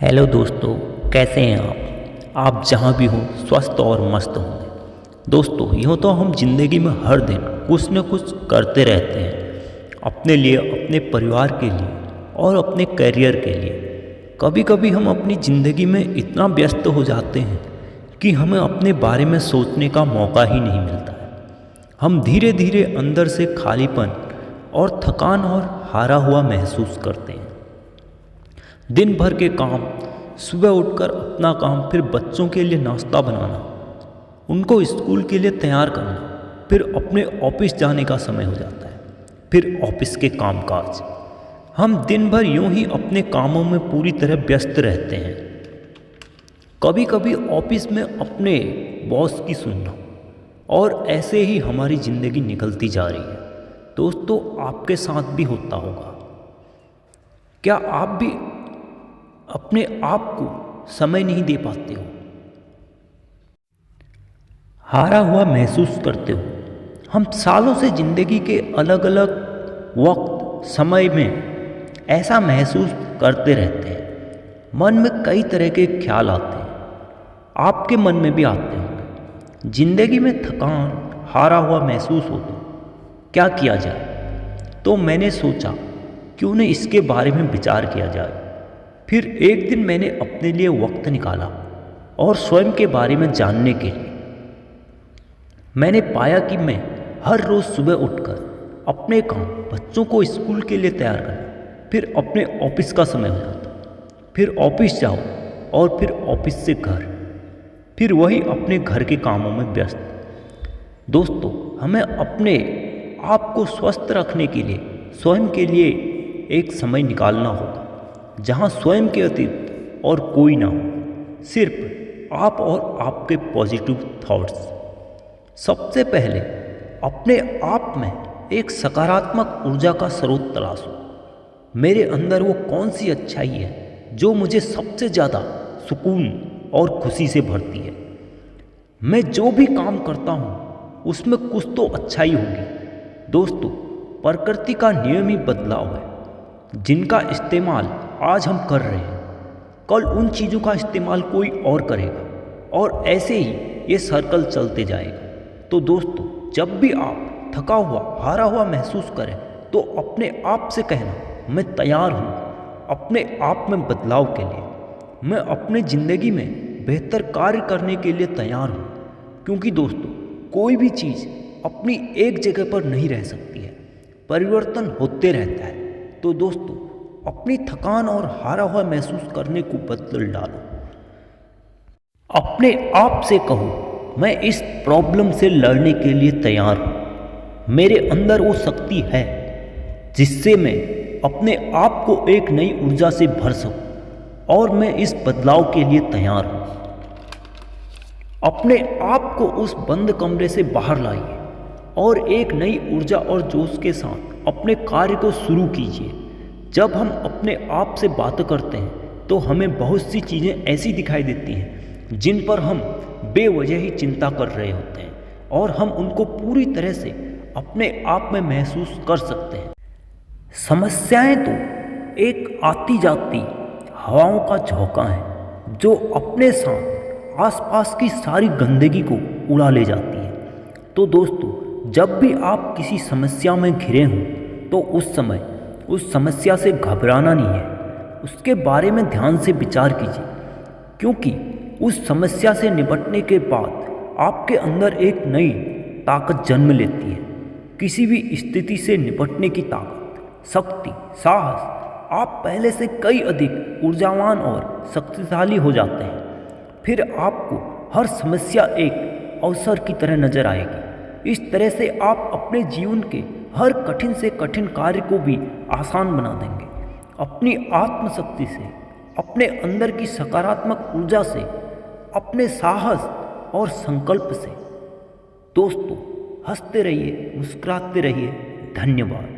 Hello दोस्तों, कैसे हैं आप जहाँ भी हो स्वस्थ और मस्त होंगे। दोस्तों, यूँ तो हम जिंदगी में हर दिन कुछ न कुछ करते रहते हैं, अपने लिए, अपने परिवार के लिए और अपने करियर के लिए। कभी कभी हम अपनी ज़िंदगी में इतना व्यस्त हो जाते हैं कि हमें अपने बारे में सोचने का मौका ही नहीं मिलता है। हम धीरे धीरे अंदर से खालीपन और थकान और हारा हुआ महसूस करते हैं। दिन भर के काम, सुबह उठकर अपना काम, फिर बच्चों के लिए नाश्ता बनाना, उनको स्कूल के लिए तैयार करना, फिर अपने ऑफिस जाने का समय हो जाता है, फिर ऑफिस के कामकाज। हम दिन भर यूं ही अपने कामों में पूरी तरह व्यस्त रहते हैं। कभी कभी ऑफिस में अपने बॉस की सुनना, और ऐसे ही हमारी ज़िंदगी निकलती जा रही है। दोस्तों, आपके साथ भी होता होगा। क्या आप भी अपने आप को समय नहीं दे पाते हो, हारा हुआ महसूस करते हो? हम सालों से ज़िंदगी के अलग अलग वक्त, समय में ऐसा महसूस करते रहते हैं। मन में कई तरह के ख्याल आते हैं, आपके मन में भी आते होंगे। ज़िंदगी में थकान, हारा हुआ महसूस हो तो क्या किया जाए? तो मैंने सोचा क्यों न इसके बारे में विचार किया जाए। फिर एक दिन मैंने अपने लिए वक्त निकाला और स्वयं के बारे में जानने के लिए। मैंने पाया कि मैं हर रोज़ सुबह उठकर अपने काम, बच्चों को स्कूल के लिए तैयार करना, फिर अपने ऑफिस का समय हो जाता, फिर ऑफिस जाओ और फिर ऑफिस से घर, फिर वही अपने घर के कामों में व्यस्त। दोस्तों, हमें अपने आप को स्वस्थ रखने के लिए स्वयं के लिए एक समय निकालना होगा, जहाँ स्वयं के अतिरिक्त और कोई ना हो, सिर्फ आप और आपके पॉजिटिव थॉट्स। सबसे पहले अपने आप में एक सकारात्मक ऊर्जा का स्रोत तलाशो। मेरे अंदर वो कौन सी अच्छाई है जो मुझे सबसे ज़्यादा सुकून और खुशी से भरती है? मैं जो भी काम करता हूँ उसमें कुछ तो अच्छाई होगी। दोस्तों, प्रकृति का नियम ही बदलाव है। जिनका इस्तेमाल आज हम कर रहे हैं, कल उन चीज़ों का इस्तेमाल कोई और करेगा, और ऐसे ही ये सर्कल चलते जाएगा। तो दोस्तों, जब भी आप थका हुआ, हारा हुआ महसूस करें, तो अपने आप से कहना, मैं तैयार हूँ अपने आप में बदलाव के लिए। मैं अपने ज़िंदगी में बेहतर कार्य करने के लिए तैयार हूँ। क्योंकि दोस्तों, कोई भी चीज़ अपनी एक जगह पर नहीं रह सकती है, परिवर्तन होते रहता है। तो दोस्तों, अपनी थकान और हारा हुआ महसूस करने को बदल डालो। अपने आप से कहो, मैं इस प्रॉब्लम से लड़ने के लिए तैयार हूँ। मेरे अंदर वो शक्ति है जिससे मैं अपने आप को एक नई ऊर्जा से भर सकूँ, और मैं इस बदलाव के लिए तैयार हूँ। अपने आप को उस बंद कमरे से बाहर लाइए और एक नई ऊर्जा और जोश के साथ अपने कार्य को शुरू कीजिए। जब हम अपने आप से बात करते हैं तो हमें बहुत सी चीज़ें ऐसी दिखाई देती हैं जिन पर हम बेवजह ही चिंता कर रहे होते हैं, और हम उनको पूरी तरह से अपने आप में महसूस कर सकते हैं। समस्याएं तो एक आती जाती हवाओं का झोंका है जो अपने साथ आसपास की सारी गंदगी को उड़ा ले जाती है। तो दोस्तों, जब भी आप किसी समस्या में घिरे हों तो उस समय उस समस्या से घबराना नहीं है, उसके बारे में ध्यान से विचार कीजिए। क्योंकि उस समस्या से निपटने के बाद आपके अंदर एक नई ताकत जन्म लेती है। किसी भी स्थिति से निपटने की ताकत, शक्ति, साहस, आप पहले से कई अधिक ऊर्जावान और शक्तिशाली हो जाते हैं। फिर आपको हर समस्या एक अवसर की तरह नजर आएगी। इस तरह से आप अपने जीवन के हर कठिन से कठिन कार्य को भी आसान बना देंगे। अपनी आत्मशक्ति से, अपने अंदर की सकारात्मक ऊर्जा से, अपने साहस और संकल्प से। दोस्तों, हंसते रहिए, मुस्कुराते रहिए। धन्यवाद।